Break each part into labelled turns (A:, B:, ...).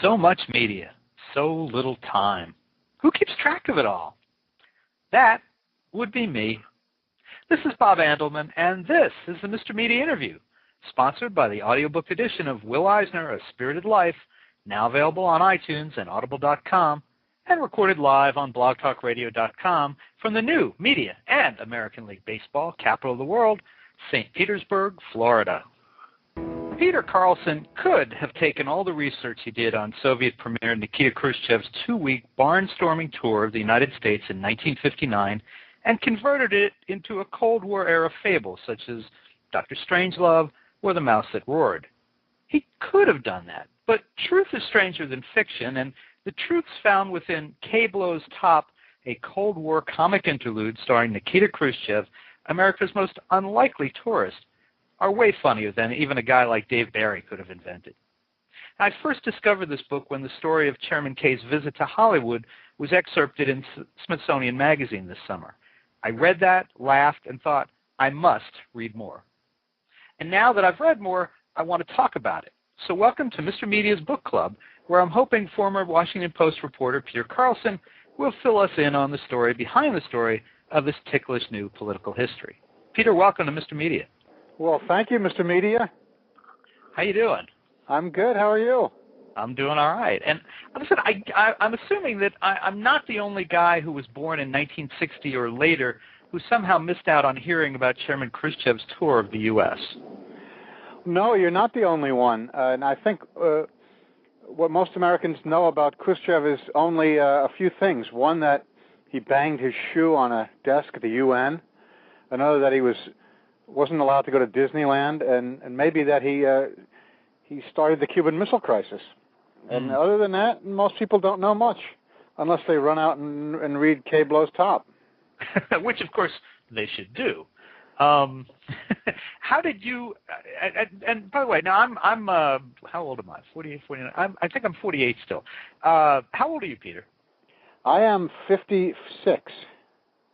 A: So much media, so little time. Who keeps track of it all? That would be me. This is Bob Andelman, and this is the Mr. Media Interview, sponsored by the audiobook edition of Will Eisner, A Spirited Life, now available on iTunes and Audible.com, and recorded live on blogtalkradio.com from the new Media and American League Baseball capital of the world, St. Petersburg, Florida. Peter Carlson could have taken all the research he did on Soviet Premier Nikita Khrushchev's 2-week barnstorming tour of the United States in 1959 and converted it into a Cold War-era fable such as Dr. Strangelove or The Mouse That Roared. He could have done that, but truth is stranger than fiction, and the truths found within K. Blow's Top, a Cold War Comic Interlude starring Nikita Khrushchev, America's most unlikely tourist, are way funnier than even a guy like Dave Barry could have invented. I first discovered this book when the story of Chairman K's visit to Hollywood was excerpted in Smithsonian Magazine this summer. I read that, laughed, and thought, I must read more. And now that I've read more, I want to talk about it. So welcome to Mr. Media's Book Club, where I'm hoping former Washington Post reporter Peter Carlson will fill us in on the story behind the story of this ticklish new political history. Peter, welcome to Mr. Media.
B: Well, thank you, Mr. Media.
A: How you doing?
B: I'm good. How are you?
A: I'm doing all right. And listen, I'm assuming that I'm not the only guy who was born in 1960 or later who somehow missed out on hearing about Chairman Khrushchev's tour of the U.S.
B: No, you're not the only one. And I think what most Americans know about Khrushchev is only a few things. One, that he banged his shoe on a desk at the UN. Another, that he wasn't allowed to go to Disneyland, and maybe that he started the Cuban Missile Crisis. And other than that, most people don't know much, unless they run out and read K. Blow's Top.
A: Which, of course, they should do. How did you? And by the way, now I'm how old am I? 48, 49. I think I'm 48 still. How old are you, Peter?
B: I am 56.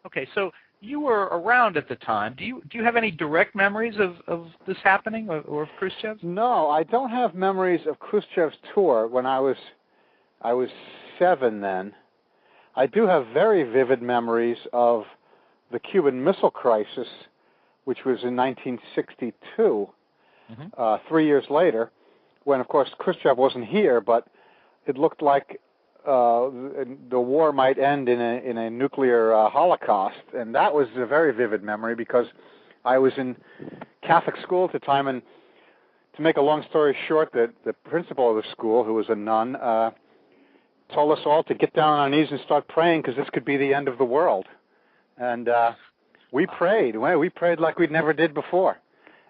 A: Okay, so you were around at the time. Do you have any direct memories of this happening or of Khrushchev?
B: No, I don't have memories of Khrushchev's tour when I was 7 then. I do have very vivid memories of the Cuban Missile Crisis, which was in 1962, 3 years later, when, of course, Khrushchev wasn't here, but it looked like the war might end in a nuclear holocaust, and that was a very vivid memory because I was in Catholic school at the time, and to make a long story short, the principal of the school, who was a nun, told us all to get down on our knees and start praying because this could be the end of the world. And we prayed. We prayed like we never did before.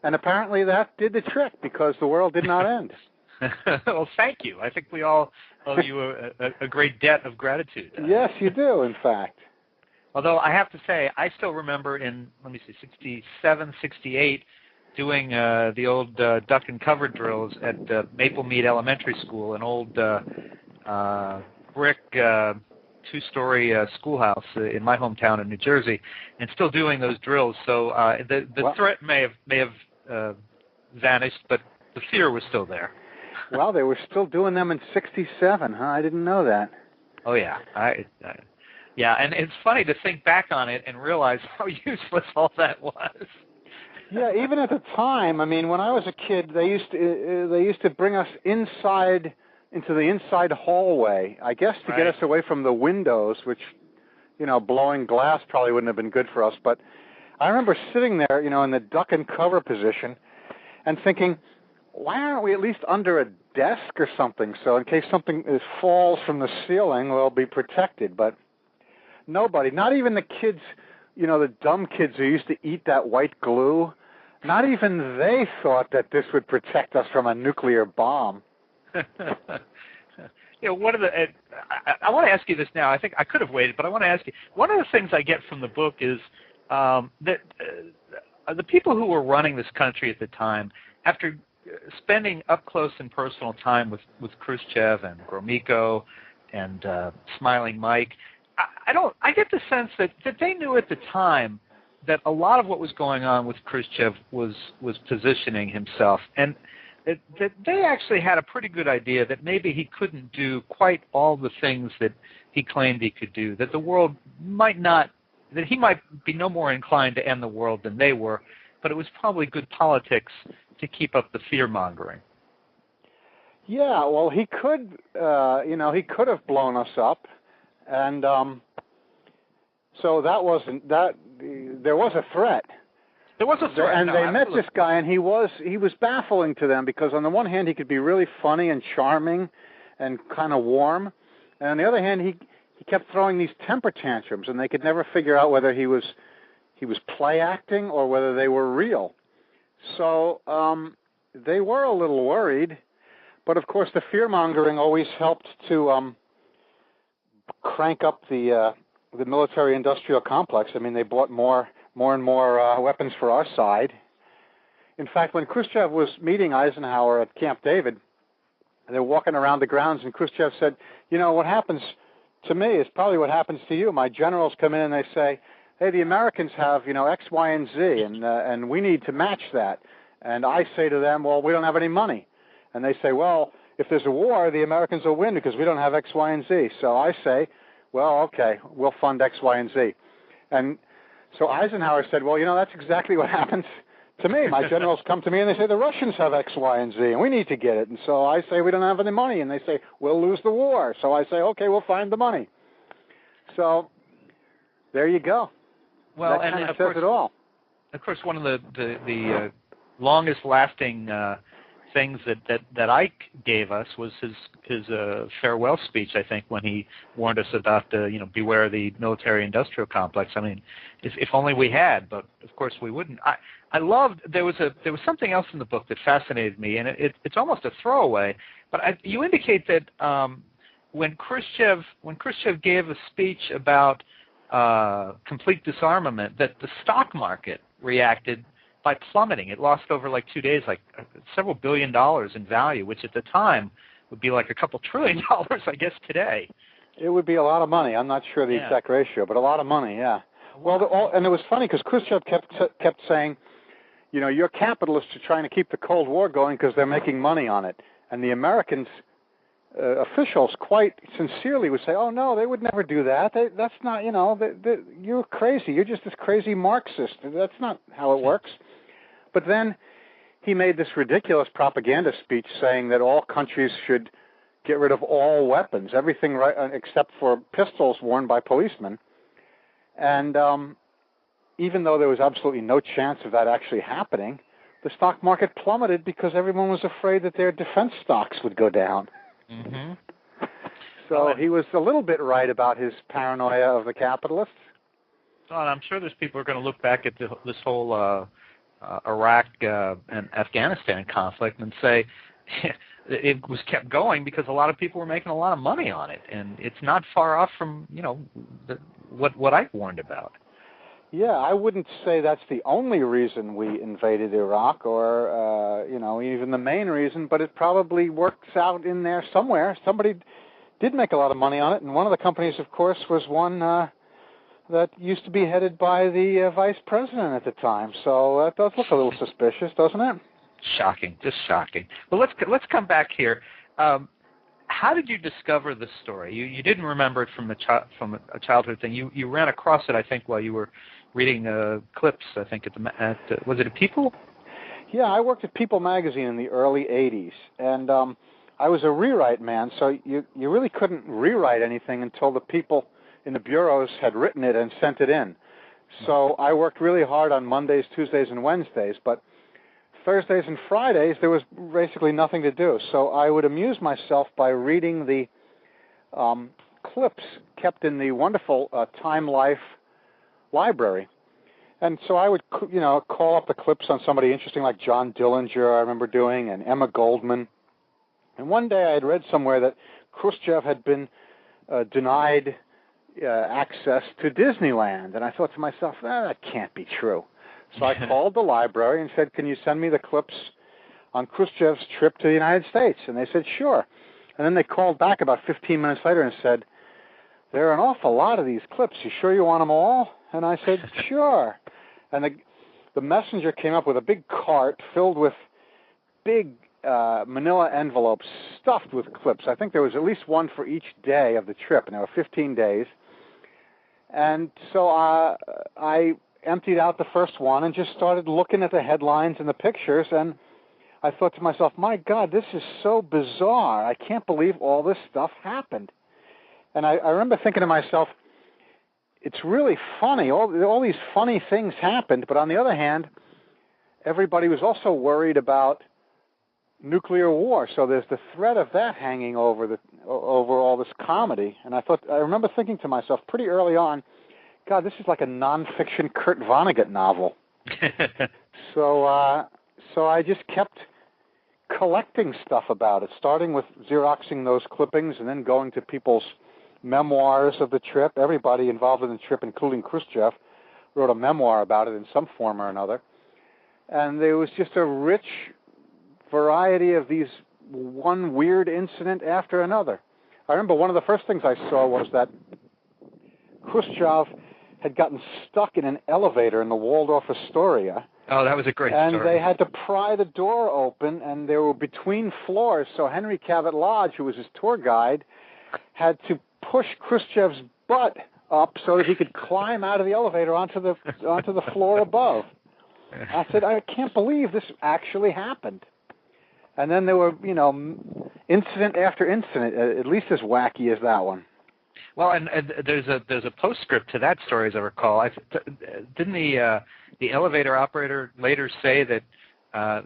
B: And apparently that did the trick because the world did not end.
A: Well, thank you. I think we all owe you a great debt of gratitude.
B: Yes, you do, in fact.
A: Although I have to say, I still remember in, 67, 68, doing the old duck and cover drills at Maple Mead Elementary School, an old brick two-story schoolhouse in my hometown in New Jersey, and still doing those drills. So the threat may have vanished, but the fear was still there.
B: Well, they were still doing them in 67, huh? I didn't know that.
A: Oh, yeah. Yeah, and it's funny to think back on it and realize how useless all that was.
B: Yeah, even at the time, I mean, when I was a kid, they used to bring us inside into the inside hallway, I guess to get us away from the windows, which, blowing glass probably wouldn't have been good for us. But I remember sitting there, in the duck and cover position and thinking, why aren't we at least under a desk or something, so in case something falls from the ceiling, we'll be protected? But nobody, not even the kids, the dumb kids who used to eat that white glue, not even they thought that this would protect us from a nuclear bomb.
A: One of the I want to ask you this now. I think I could have waited, but I want to ask you. One of the things I get from the book is that the people who were running this country at the time, after spending up close and personal time with Khrushchev and Gromyko and Smiling Mike, I get the sense that they knew at the time that a lot of what was going on with Khrushchev was positioning himself. And that they actually had a pretty good idea that maybe he couldn't do quite all the things that he claimed he could do, that the world might not, that he might be no more inclined to end the world than they were, but it was probably good politics to keep up the fear-mongering.
B: Yeah, well, he could, he could have blown us up, and so that wasn't that. There was a threat.
A: There was a threat,
B: and
A: no,
B: they
A: absolutely.
B: met this guy, and he was baffling to them because on the one hand he could be really funny and charming, and kind of warm, and on the other hand he kept throwing these temper tantrums, and they could never figure out whether he was play acting or whether they were real. So they were a little worried. But of course, the fear-mongering always helped to crank up the military-industrial complex. I mean, they bought more and more weapons for our side. In fact, when Khrushchev was meeting Eisenhower at Camp David, they were walking around the grounds, and Khrushchev said, what happens to me is probably what happens to you. My generals come in and they say, hey, the Americans have, X, Y, and Z, and we need to match that. And I say to them, well, we don't have any money. And they say, well, if there's a war, the Americans will win because we don't have X, Y, and Z. So I say, well, okay, we'll fund X, Y, and Z. And so Eisenhower said, well, that's exactly what happens to me. My generals come to me and they say, the Russians have X, Y, and Z, and we need to get it. And so I say, we don't have any money. And they say, we'll lose the war. So I say, okay, we'll find the money. So there you go.
A: Well,
B: that
A: and of
B: says
A: course,
B: it all.
A: Of course, one of the longest-lasting things that Ike gave us was his farewell speech. I think when he warned us about beware the military-industrial complex. I mean, if only we had, but of course we wouldn't. I loved there was something else in the book that fascinated me, and it's almost a throwaway. But you indicate that when Khrushchev gave a speech about complete disarmament, that the stock market reacted by plummeting. It lost over 2 days, several $1 billion in value, which at the time would be like a couple $1 trillion, I guess, today.
B: It would be a lot of money. I'm not sure the exact ratio, but a lot of money, yeah. Well, and it was funny because Khrushchev kept saying, your capitalists are trying to keep the Cold War going because they're making money on it. And the Americans, officials quite sincerely would say, oh, no, they would never do that. That's not, you're crazy. You're just this crazy Marxist. That's not how it works. But then he made this ridiculous propaganda speech saying that all countries should get rid of all weapons, everything right, except for pistols worn by policemen. And even though there was absolutely no chance of that actually happening, the stock market plummeted because everyone was afraid that their defense stocks would go down.
A: Mm-hmm.
B: So he was a little bit right about his paranoia of the capitalists.
A: Well, I'm sure there's people who are going to look back at this whole Iraq and Afghanistan conflict and say it was kept going because a lot of people were making a lot of money on it, and it's not far off from what I warned about.
B: Yeah, I wouldn't say that's the only reason we invaded Iraq, or even the main reason, but it probably works out in there somewhere. Somebody did make a lot of money on it, and one of the companies, of course, was one that used to be headed by the vice president at the time. So that does look a little suspicious, doesn't it?
A: Shocking, just shocking. Well, let's come back here. How did you discover this story? You didn't remember it from a childhood thing. You ran across it, I think, while you were reading clips. I think was it at People?
B: Yeah, I worked at People magazine in the early '80s, and I was a rewrite man. So you really couldn't rewrite anything until the people in the bureaus had written it and sent it in. So I worked really hard on Mondays, Tuesdays, and Wednesdays, but Thursdays and Fridays, there was basically nothing to do. So I would amuse myself by reading the clips kept in the wonderful Time Life library. And so I would, call up the clips on somebody interesting like John Dillinger, I remember doing, and Emma Goldman. And one day I had read somewhere that Khrushchev had been denied access to Disneyland. And I thought to myself, that can't be true. So I called the library and said, can you send me the clips on Khrushchev's trip to the United States? And they said, sure. And then they called back about 15 minutes later and said, there are an awful lot of these clips. You sure you want them all? And I said, sure. And the messenger came up with a big cart filled with big manila envelopes stuffed with clips. I think there was at least one for each day of the trip, and there were 15 days. And so I emptied out the first one and just started looking at the headlines and the pictures, and I thought to myself, my God, this is so bizarre. I can't believe all this stuff happened. And I remember thinking to myself, it's really funny. All these funny things happened, but on the other hand, everybody was also worried about nuclear war. So there's the threat of that hanging over all this comedy. And I remember thinking to myself pretty early on, God, this is like a nonfiction Kurt Vonnegut novel. So I just kept collecting stuff about it, starting with Xeroxing those clippings and then going to people's memoirs of the trip. Everybody involved in the trip, including Khrushchev, wrote a memoir about it in some form or another. And there was just a rich variety of these one weird incident after another. I remember one of the first things I saw was that Khrushchev had gotten stuck in an elevator in the Waldorf Astoria.
A: Oh, that was a great story.
B: And they had to pry the door open, and they were between floors, so Henry Cabot Lodge, who was his tour guide, had to push Khrushchev's butt up so that he could climb out of the elevator onto the floor above. I said, I can't believe this actually happened. And then there were, incident after incident, at least as wacky as that one.
A: Well, and there's a postscript to that story, as I recall. Didn't the elevator operator later say that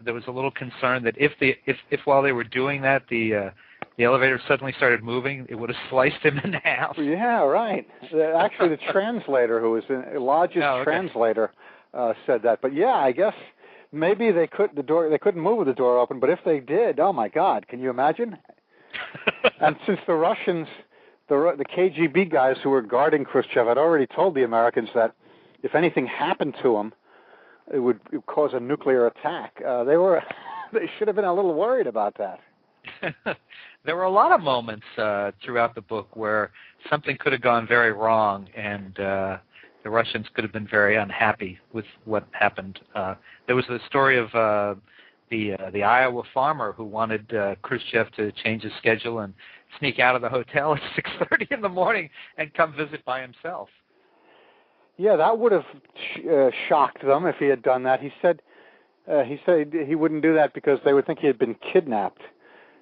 A: there was a little concern that if while they were doing that the elevator suddenly started moving, it would have sliced him in half?
B: Yeah, right. Actually, the translator, who was Lodge's translator, said that. But yeah, I guess maybe they couldn't move with the door open. But if they did, oh my God, can you imagine? And since the Russians, the KGB guys who were guarding Khrushchev had already told the Americans that if anything happened to him, it would cause a nuclear attack. They should have been a little worried about that.
A: There were a lot of moments throughout the book where something could have gone very wrong, and the Russians could have been very unhappy with what happened. There was the story of the Iowa farmer who wanted Khrushchev to change his schedule and sneak out of the hotel at 6:30 in the morning and come visit by himself.
B: Yeah, that would have shocked them if he had done that. He said he wouldn't do that because they would think he had been kidnapped.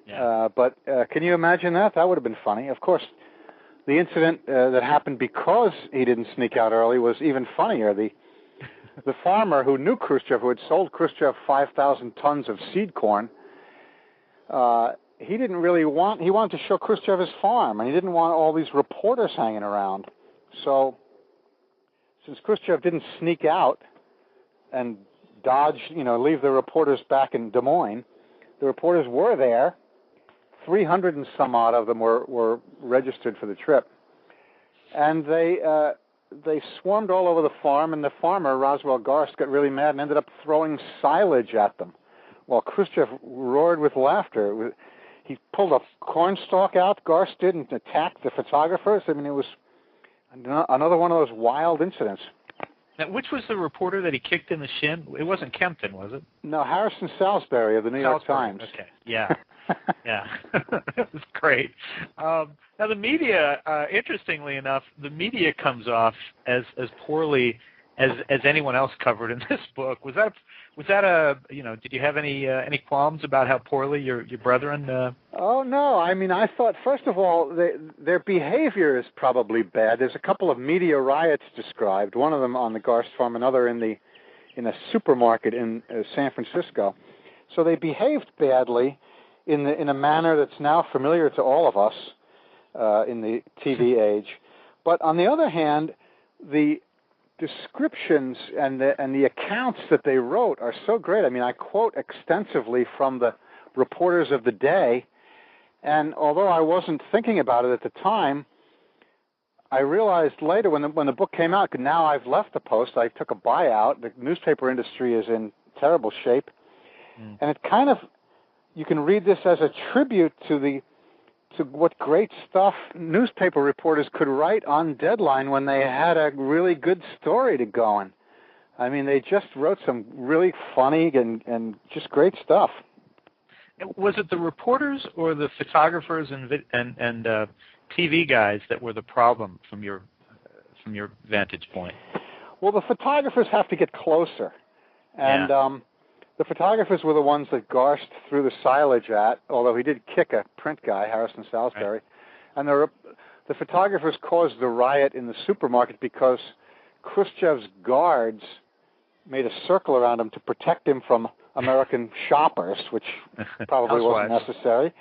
B: Yeah. But can you imagine that? That would have been funny. Of course, the incident that happened because he didn't sneak out early was even funnier. The farmer who knew Khrushchev, who had sold Khrushchev 5,000 tons of seed corn, he wanted to show Khrushchev his farm, and he didn't want all these reporters hanging around. So, since Khrushchev didn't sneak out and dodge, leave the reporters back in Des Moines, the reporters were there. 300 and some odd of them were registered for the trip. And they swarmed all over the farm, and the farmer, Roswell Garst, got really mad and ended up throwing silage at them. While Khrushchev roared with laughter. He pulled a corn stalk out, Garst did, and attacked the photographers. I mean, it was another one of those wild incidents.
A: Now, which was the reporter that he kicked in the shin? It wasn't Kempton, was it?
B: No, Harrison Salisbury of the New York Times.
A: Okay, yeah. Yeah, it was great. Now, the media, interestingly enough, the media comes off as poorly as anyone else covered in this book. Was that a did you have any qualms about how poorly your brethren?
B: Oh no, I mean, I thought first of all their behavior is probably bad. There's a couple of media riots described. One of them on the Garst farm, another in a supermarket in San Francisco. So they behaved badly in a manner that's now familiar to all of us in the TV age. But on the other hand, the descriptions and the accounts that they wrote are so great. I mean, I quote extensively from the reporters of the day, and although I wasn't thinking about it at the time, I realized later when the book came out, now I've left the Post, I took a buyout, the newspaper industry is in terrible shape, and it kind of, you can read this as a tribute to what great stuff newspaper reporters could write on deadline when they had a really good story to go on. I mean, they just wrote some really funny and just great stuff.
A: Was it the reporters or the photographers and TV guys that were the problem from your vantage point?
B: Well, the photographers have to get closer, and the photographers were the ones that Garst threw the silage at, although he did kick a print guy, Harrison Salisbury. Right. And the photographers caused the riot in the supermarket because Khrushchev's guards made a circle around him to protect him from American shoppers, which probably wasn't necessary.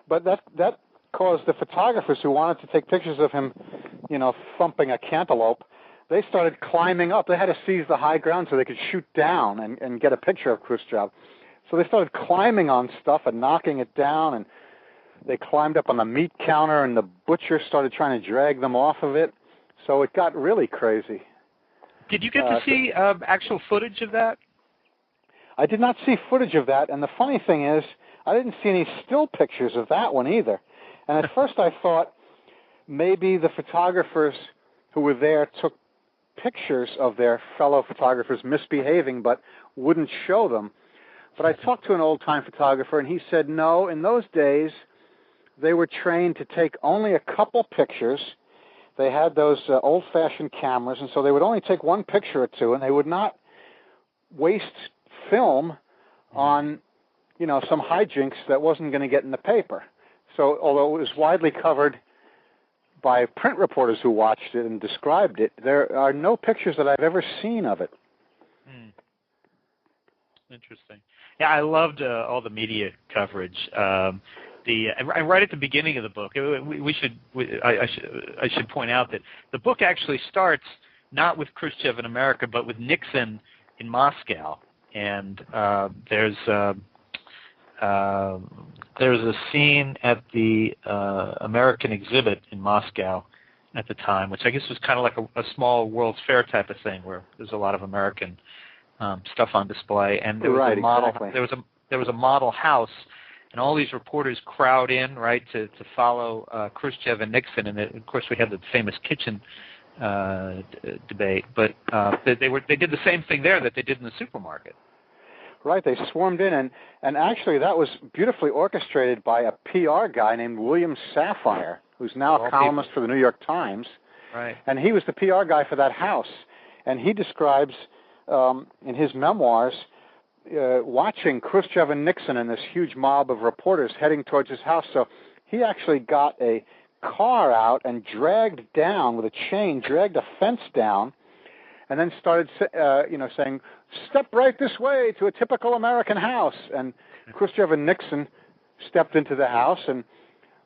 B: But that caused the photographers who wanted to take pictures of him, thumping a cantaloupe, they started climbing up. They had to seize the high ground so they could shoot down and get a picture of Khrushchev. So they started climbing on stuff and knocking it down, and they climbed up on the meat counter, and the butcher started trying to drag them off of it. So it got really crazy.
A: Did you get to see actual footage of that?
B: I did not see footage of that, and the funny thing is, I didn't see any still pictures of that one either. And at first I thought maybe the photographers who were there took pictures of their fellow photographers misbehaving but wouldn't show them. But I talked to an old-time photographer, and he said, no, in those days they were trained to take only a couple pictures. They had those old-fashioned cameras, and so they would only take one picture or two, and they would not waste film on, some hijinks that wasn't going to get in the paper. So although it was widely covered by print reporters who watched it and described it, there are no pictures that I've ever seen of it.
A: Interesting. Yeah, I loved all the media coverage. Right at the beginning of the book, I should point out that the book actually starts not with Khrushchev in America, but with Nixon in Moscow. And there's a scene at the American exhibit in Moscow at the time, which I guess was kind of like a small World's Fair type of thing, where there's a lot of American stuff on display. And there was a model. Exactly. There was a model house, and all these reporters crowd in, right, to follow Khrushchev and Nixon. And of course, we had the famous kitchen debate. But they did the same thing there that they did in the supermarket.
B: Right, they swarmed in, and actually that was beautifully orchestrated by a PR guy named William Safire, who's now a columnist for the New York Times.
A: Right.
B: And he was the PR guy for that house. And he describes in his memoirs watching Khrushchev and Nixon and this huge mob of reporters heading towards his house. So he actually got a car out and dragged a fence down, and then started, saying, "Step right this way to a typical American house." And Khrushchev and Nixon stepped into the house, and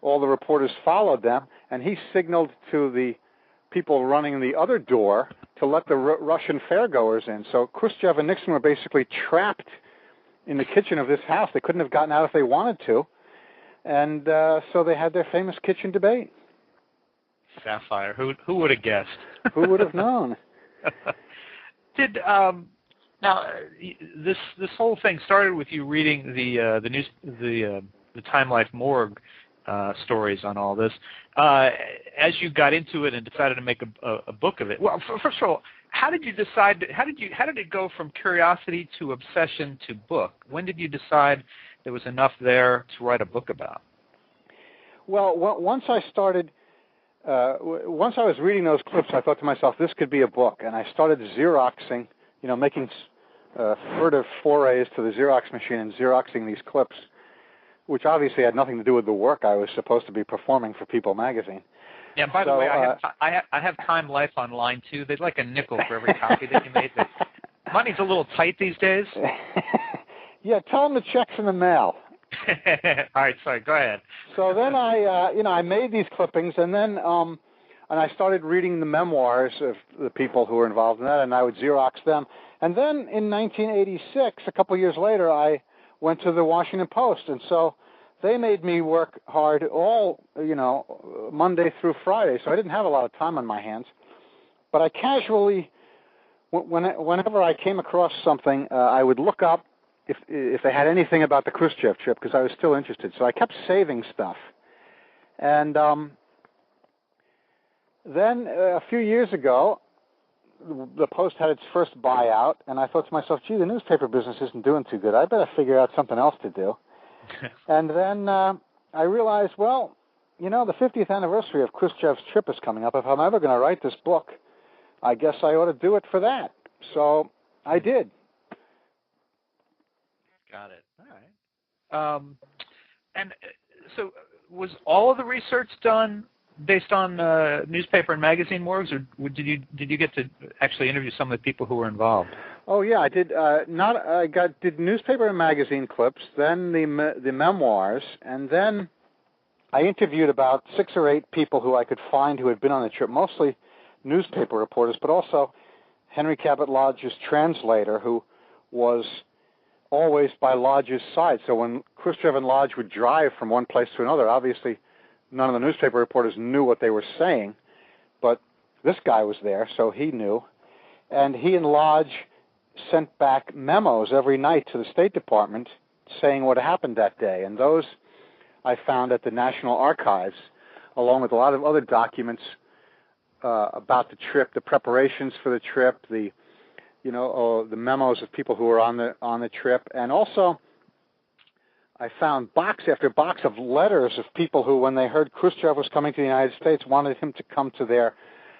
B: all the reporters followed them. And he signaled to the people running the other door to let the Russian fairgoers in. So Khrushchev and Nixon were basically trapped in the kitchen of this house. They couldn't have gotten out if they wanted to. And so they had their famous kitchen debate.
A: Sapphire. Who would have guessed?
B: Who would have known?
A: Did now this whole thing started with you reading the Time Life Morgue stories on all this. As you got into it and decided to make a book of it. Well, first of all, how did you decide? How did it go from curiosity to obsession to book? When did you decide there was enough there to write a book about? Well,
B: once I was reading those clips, I thought to myself, this could be a book. And I started Xeroxing, making furtive forays to the Xerox machine and Xeroxing these clips, which obviously had nothing to do with the work I was supposed to be performing for People magazine.
A: Yeah, by the way, I have Time Life online, too. They'd like a nickel for every copy that you made. Money's a little tight these days.
B: Yeah, tell them the check's in the mail.
A: All right, sorry, go ahead.
B: So then I made these clippings, and then and I started reading the memoirs of the people who were involved in that, and I would Xerox them. And then in 1986, a couple years later, I went to the Washington Post, and so they made me work hard all, Monday through Friday, so I didn't have a lot of time on my hands. But I casually, whenever I came across something, I would look up if they had anything about the Khrushchev trip, because I was still interested. So I kept saving stuff. And then a few years ago, the Post had its first buyout, and I thought to myself, gee, the newspaper business isn't doing too good. I better figure out something else to do. And then I realized, well, the 50th anniversary of Khrushchev's trip is coming up. If I'm ever going to write this book, I guess I ought to do it for that. So I did.
A: Got it. All right. And so was all of the research done based on newspaper and magazine morgues, or did you get to actually interview some of the people who were involved?
B: Oh yeah, I did. Did newspaper and magazine clips, then the memoirs, and then I interviewed about 6 or 8 people who I could find who had been on the trip, mostly newspaper reporters, but also Henry Cabot Lodge's translator, who was always by Lodge's side. So when Khrushchev and Lodge would drive from one place to another, obviously none of the newspaper reporters knew what they were saying, but this guy was there, so he knew. And he and Lodge sent back memos every night to the State Department saying what happened that day. And those I found at the National Archives, along with a lot of other documents about the trip, the preparations for the trip, the memos of people who were on the trip, and also I found box after box of letters of people who, when they heard Khrushchev was coming to the United States, wanted him to come to their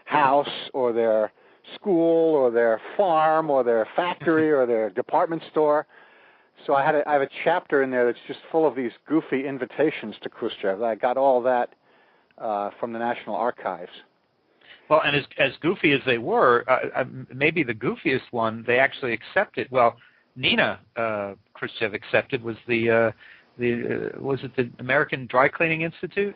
B: house or their school or their farm or their factory or their department store. So I have a chapter in there that's just full of these goofy invitations to Khrushchev. I got all that from the National Archives.
A: Well, and as goofy as they were, maybe the goofiest one they actually accepted. Well, Nina Khrushchev accepted was was it the American Dry Cleaning Institute?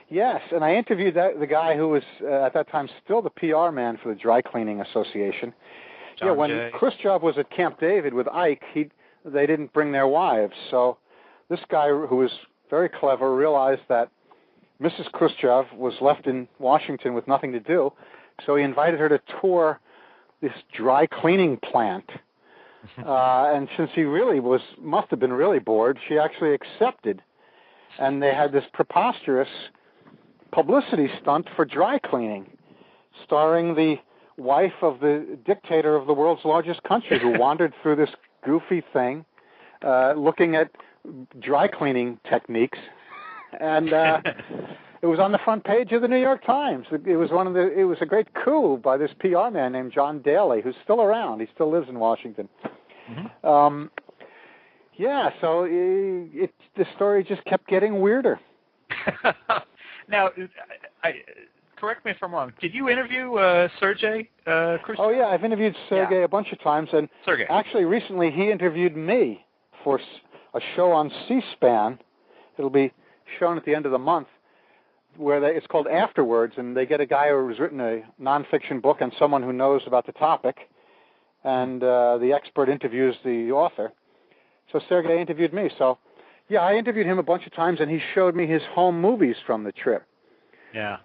B: Yes, and I interviewed the guy who was at that time still the PR man for the Dry Cleaning Association.
A: John
B: when
A: Jay.
B: Khrushchev was at Camp David with Ike, they didn't bring their wives. So this guy, who was very clever, realized that Mrs. Khrushchev was left in Washington with nothing to do, so he invited her to tour this dry cleaning plant. And since he really must have been really bored, she actually accepted. And they had this preposterous publicity stunt for dry cleaning, starring the wife of the dictator of the world's largest country, who wandered through this goofy thing, looking at dry cleaning techniques. And it was on the front page of the New York Times. It was a great coup by this PR man named John Daly, who's still around. He still lives in Washington. Mm-hmm. So the story just kept getting weirder.
A: Now, correct me if I'm wrong. Did you interview Sergei Khrushchev?
B: Oh yeah, I've interviewed Sergei a bunch of times, and actually recently he interviewed me for a show on C-SPAN. It'll be shown at the end of the month, where it's called Afterwards, and they get a guy who has written a nonfiction book and someone who knows about the topic, and the expert interviews the author. So Sergei interviewed me. So, yeah, I interviewed him a bunch of times, and he showed me his home movies from the trip.
A: Yeah.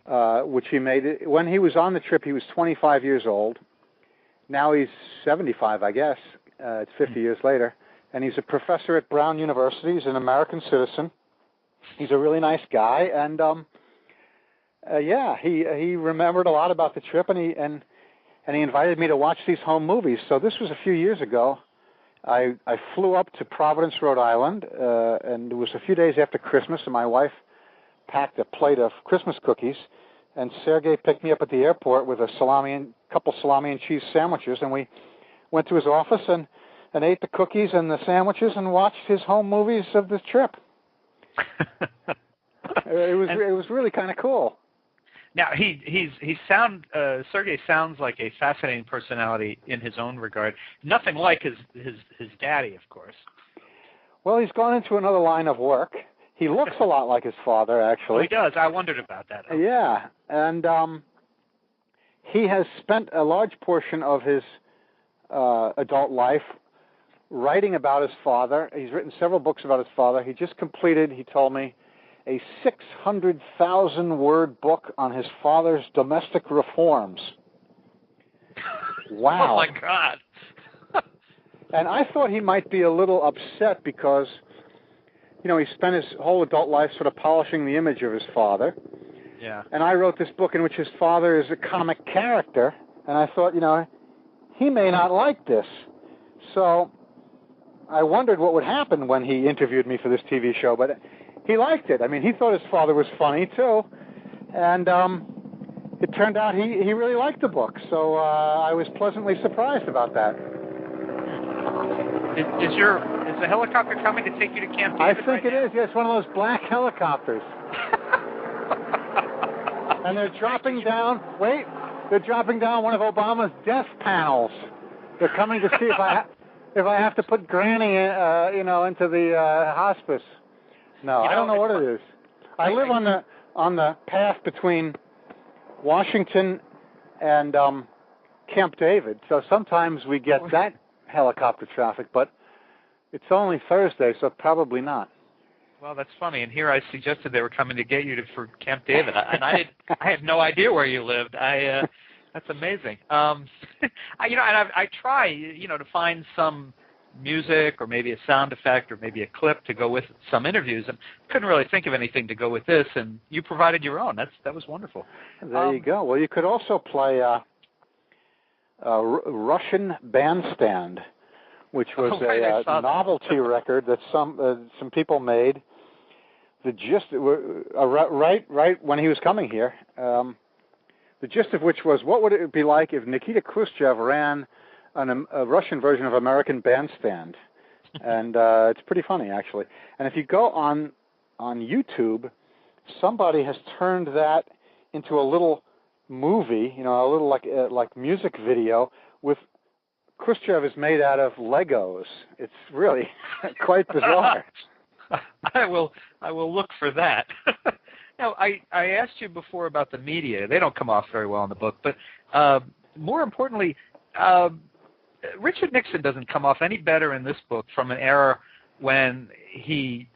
B: Which he made. When he was on the trip, he was 25 years old. Now he's 75, I guess. It's 50 years later. And he's a professor at Brown University. He's an American citizen. He's a really nice guy, and he remembered a lot about the trip, and he invited me to watch these home movies. So this was a few years ago. I flew up to Providence, Rhode Island, and it was a few days after Christmas, and my wife packed a plate of Christmas cookies, and Sergei picked me up at the airport with a couple salami and cheese sandwiches, and we went to his office and ate the cookies and the sandwiches and watched his home movies of this trip. It was really kind of cool.
A: Now Sergei sounds like a fascinating personality in his own regard. Nothing like his daddy, of course.
B: Well, he's gone into another line of work. He looks a lot like his father, actually.
A: Oh, he does. I wondered about that.
B: Yeah, and he has spent a large portion of his adult life writing about his father. He's written several books about his father. He just completed, he told me, a 600,000-word book on his father's domestic reforms. Wow.
A: Oh, my God.
B: And I thought he might be a little upset because, he spent his whole adult life sort of polishing the image of his father.
A: Yeah.
B: And I wrote this book in which his father is a comic character, and I thought, he may not like this. So I wondered what would happen when he interviewed me for this TV show, but he liked it. I mean, he thought his father was funny, too. And it turned out he really liked the book, so I was pleasantly surprised about that.
A: Is the helicopter coming to take you to Camp David?
B: I think it is. Yeah, it's one of those black helicopters. And they're dropping down. Wait, they're dropping down one of Obama's death panels. They're coming to see if I have to put Granny, into the hospice. No, I don't know what it is. I live on the path between Washington and Camp David, so sometimes we get that helicopter traffic, but it's only Thursday, so probably not.
A: Well, that's funny. And here I suggested they were coming to get you for Camp David, and I had no idea where you lived. That's amazing. I try, to find some music or maybe a sound effect or maybe a clip to go with some interviews, and couldn't really think of anything to go with this, and you provided your own. That was wonderful.
B: There you go. Well, you could also play a Russian Bandstand, which was a novelty record that some people made. The gist, right when he was coming here, the gist of which was, what would it be like if Nikita Khrushchev ran a Russian version of American Bandstand? And it's pretty funny, actually. And if you go on YouTube, somebody has turned that into a little movie, a little like music video with Khrushchev is made out of Legos. It's really quite bizarre.
A: I will look for that. Now, I asked you before about the media. They don't come off very well in the book, but more importantly, Richard Nixon doesn't come off any better in this book from an era when he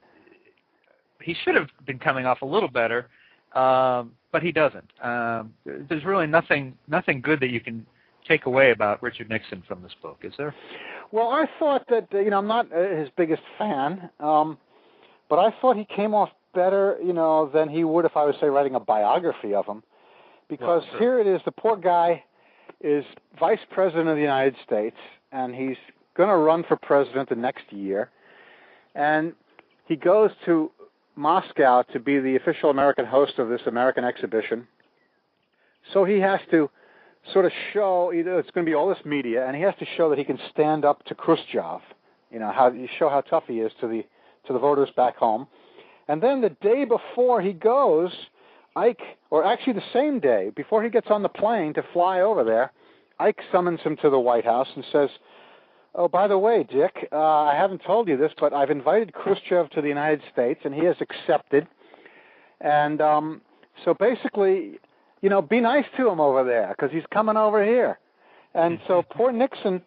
A: should have been coming off a little better, but he doesn't. There's really nothing good that you can take away about Richard Nixon from this book, is there?
B: Well, I thought that, I'm not his biggest fan, but I thought he came off better, than he would if I was, say, writing a biography of him. Because here it is, the poor guy is Vice President of the United States, and he's going to run for president the next year. And he goes to Moscow to be the official American host of this American exhibition. So he has to sort of show, it's going to be all this media, and he has to show that he can stand up to Khrushchev, show how tough he is to the voters back home. And then the day before he goes, or actually the same day, before he gets on the plane to fly over there, Ike summons him to the White House and says, "Oh, by the way, Dick, I haven't told you this, but I've invited Khrushchev to the United States, and he has accepted. And so basically, be nice to him over there, because he's coming over here." And so poor Nixon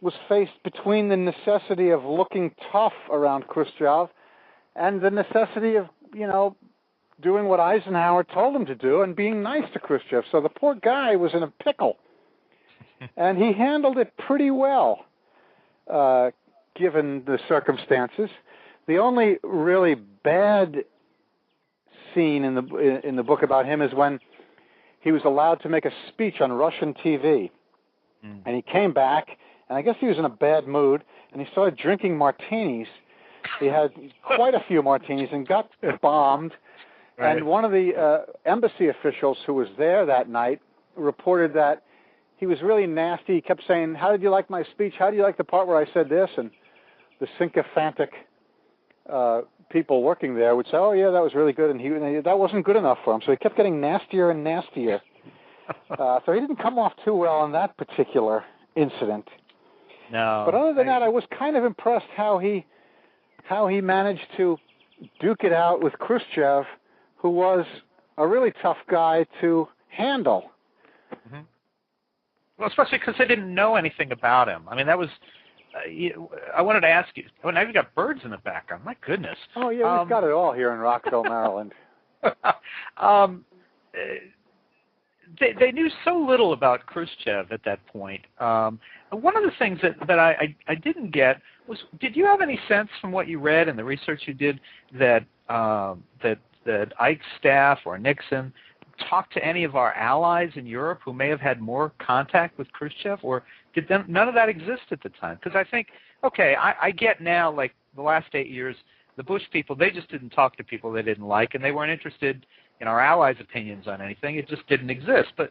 B: was faced between the necessity of looking tough around Khrushchev and the necessity of, doing what Eisenhower told him to do and being nice to Khrushchev. So the poor guy was in a pickle. And he handled it pretty well, given the circumstances. The only really bad scene in the book about him is when he was allowed to make a speech on Russian TV. And he came back, and I guess he was in a bad mood, and he started drinking martinis. He had quite a few martinis and got bombed. Right. And one of the embassy officials who was there that night reported that he was really nasty. He kept saying, "How did you like my speech? How do you like the part where I said this?" And the sycophantic people working there would say, "Oh, yeah, that was really good." And that wasn't good enough for him. So he kept getting nastier and nastier. So he didn't come off too well in that particular incident.
A: No.
B: But other than that, I was kind of impressed how he managed to duke it out with Khrushchev, who was a really tough guy to handle.
A: Mm-hmm. Well, especially because they didn't know anything about him. I mean, that was... I wanted to ask you... Oh, now you've got birds in the background. My goodness.
B: Oh, yeah, we've got it all here in Rockville, Maryland.
A: They knew so little about Khrushchev at that point. One of the things that I didn't get was, did you have any sense from what you read and the research you did that Ike's staff or Nixon talked to any of our allies in Europe who may have had more contact with Khrushchev, or did none of that exist at the time? Because I think okay, I get now, like the last 8 years, the Bush people, they just didn't talk to people they didn't like, and they weren't interested in our allies' opinions on anything. It just didn't exist. But,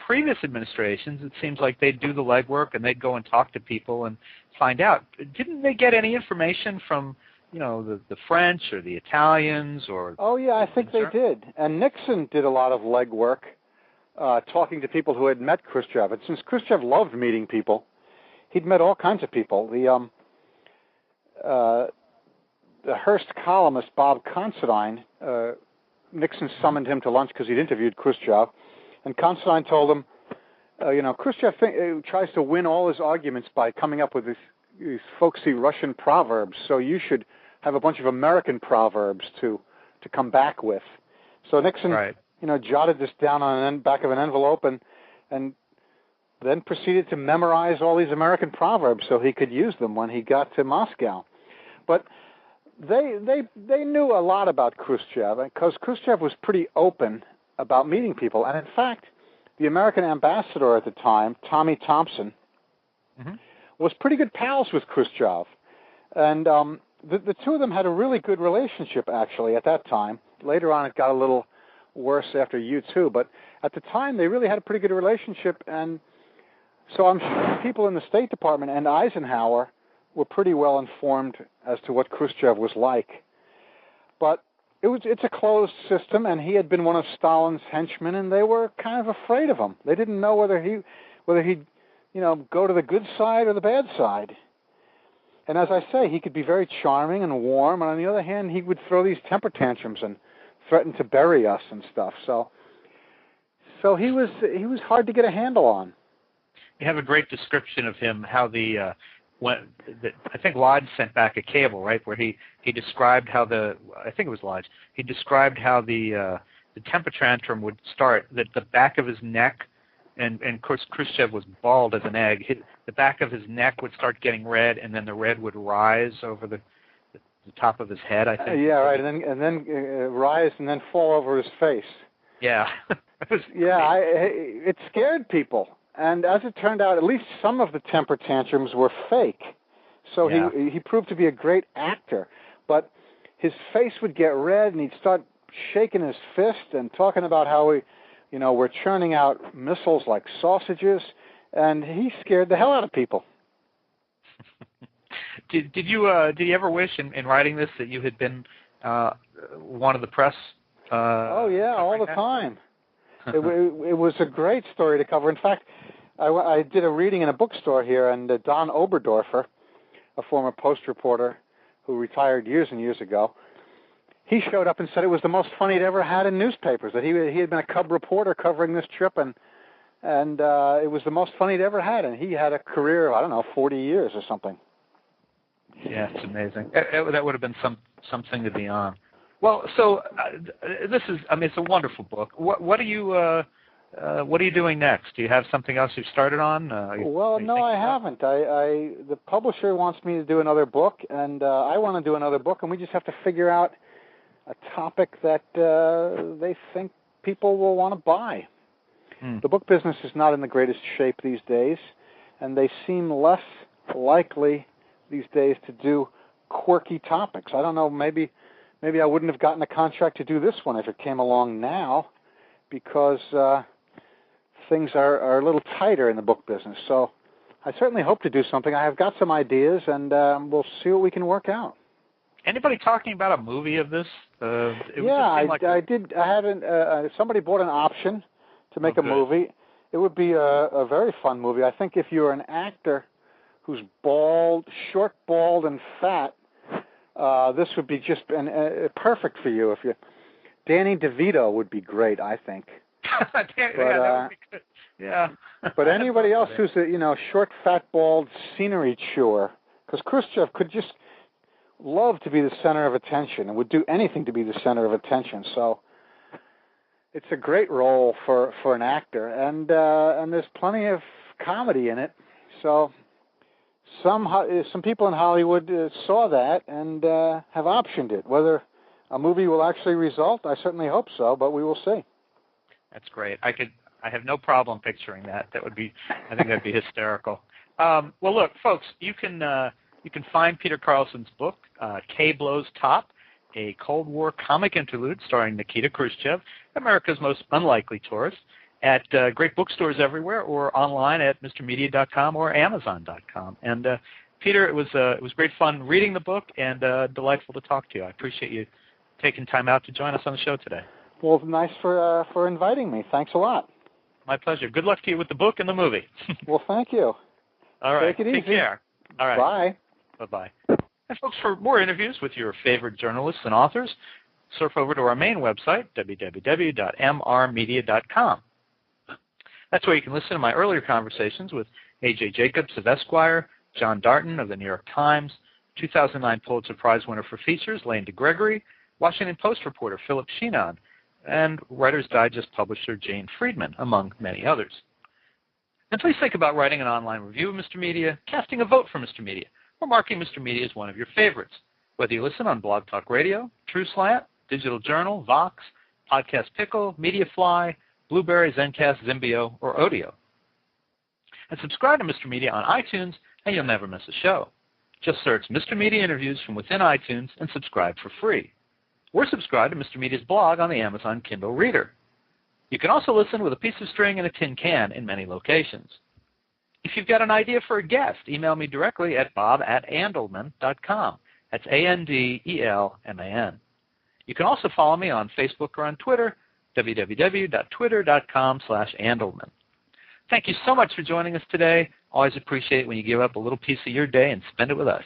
A: previous administrations, it seems like they'd do the legwork and they'd go and talk to people and find out. Didn't they get any information from, the French or the Italians or...
B: Oh, yeah, I think they did. And Nixon did a lot of legwork, talking to people who had met Khrushchev. And since Khrushchev loved meeting people, he'd met all kinds of people. The Hearst columnist Bob Considine, Nixon summoned him to lunch because he'd interviewed Khrushchev, and Considine told him, Khrushchev tries to win all his arguments by coming up with these folksy Russian proverbs, so you should have a bunch of American proverbs to come back with. So Nixon, jotted this down on the back of an envelope and then proceeded to memorize all these American proverbs so he could use them when he got to Moscow. But they knew a lot about Khrushchev because Khrushchev was pretty open about meeting people. And in fact, the American ambassador at the time, Tommy Thompson, was pretty good pals with Khrushchev. And the two of them had a really good relationship, actually, at that time. Later on, it got a little worse after U2, but at the time, they really had a pretty good relationship. And so I'm sure people in the State Department and Eisenhower were pretty well informed as to what Khrushchev was like. But it's a closed system, and he had been one of Stalin's henchmen, and they were kind of afraid of him. They didn't know whether he'd go to the good side or the bad side. And as I say, he could be very charming and warm, and on the other hand, he would throw these temper tantrums and threaten to bury us and stuff. So he was hard to get a handle on.
A: You have a great description of him, how I think Lodge sent back a cable, right, where he described how I think it was Lodge, he described how the temper tantrum would start, that the back of his neck, and of course Khrushchev was bald as an egg, the back of his neck would start getting red, and then the red would rise over the top of his head, I think.
B: Yeah, right, and then rise and then fall over his face.
A: Yeah.
B: It scared people. And as it turned out, at least some of the temper tantrums were fake. So he proved to be a great actor. But his face would get red, and he'd start shaking his fist and talking about how we're churning out missiles like sausages, and he scared the hell out of people.
A: Did you ever wish in writing this that you had been one of the press?
B: Oh yeah, all the time. It was a great story to cover. In fact, I did a reading in a bookstore here, and Don Oberdorfer, a former Post reporter who retired years and years ago, he showed up and said it was the most fun he'd ever had in newspapers, that he had been a cub reporter covering this trip, and it was the most fun he'd ever had, and he had a career of, 40 years or something.
A: Yeah, it's amazing. That would have been something to be on. Well, so this is, it's a wonderful book. What are you doing next? Do you have something else you've started on?
B: Well, no, I haven't. The publisher wants me to do another book, and I want to do another book, and we just have to figure out a topic that they think people will want to buy. The book business is not in the greatest shape these days, and they seem less likely these days to do quirky topics. I don't know, maybe I wouldn't have gotten a contract to do this one if it came along now, because things are a little tighter in the book business. So I certainly hope to do something. I have got some ideas, and we'll see what we can work out.
A: Anybody talking about a movie of this?
B: I did. I had somebody bought an option to make a movie. It would be a very fun movie. I think if you're an actor who's short, bald, and fat, this would be just perfect for you. Danny DeVito would be great, I think.
A: That would be good. Yeah.
B: But anybody else who's a short, fat, bald scenery chewer, because Khrushchev could just love to be the center of attention and would do anything to be the center of attention. So it's a great role for an actor, and there's plenty of comedy in it. So some people in Hollywood saw that and have optioned it. Whether a movie will actually result, I certainly hope so, but we will see.
A: That's great. I have no problem picturing that. I think that'd be hysterical. Well, look, folks, you can find Peter Carlson's book, K Blows Top, a Cold War Comic Interlude starring Nikita Khrushchev, America's most unlikely tourist, at great bookstores everywhere or online at mrmedia.com or amazon.com. And Peter, it was great fun reading the book and delightful to talk to you. I appreciate you taking time out to join us on the show today.
B: Well, nice for inviting me. Thanks a lot.
A: My pleasure. Good luck to you with the book and the movie.
B: Well, thank you.
A: All right.
B: Take it easy.
A: Take care. All right.
B: Bye.
A: Bye-bye. And folks, for more interviews with your favorite journalists and authors, surf over to our main website, www.mrmedia.com. That's where you can listen to my earlier conversations with A.J. Jacobs of Esquire, John Darton of the New York Times, 2009 Pulitzer Prize winner for features, Lane DeGregory, Washington Post reporter Philip Sheenon, and Writer's Digest publisher Jane Friedman, among many others. And please think about writing an online review of Mr. Media, casting a vote for Mr. Media, or marking Mr. Media as one of your favorites, whether you listen on Blog Talk Radio, TrueSlant, Digital Journal, Vox, Podcast Pickle, MediaFly, Blueberry, Zencast, Zimbio, or Odeo. And subscribe to Mr. Media on iTunes, and you'll never miss a show. Just search Mr. Media Interviews from within iTunes and subscribe for free. Or subscribe to Mr. Media's blog on the Amazon Kindle Reader. You can also listen with a piece of string and a tin can in many locations. If you've got an idea for a guest, email me directly at bob@andelman.com. That's ANDELMAN. You can also follow me on Facebook or on Twitter, www.twitter.com/Andelman. Thank you so much for joining us today. Always appreciate it when you give up a little piece of your day and spend it with us.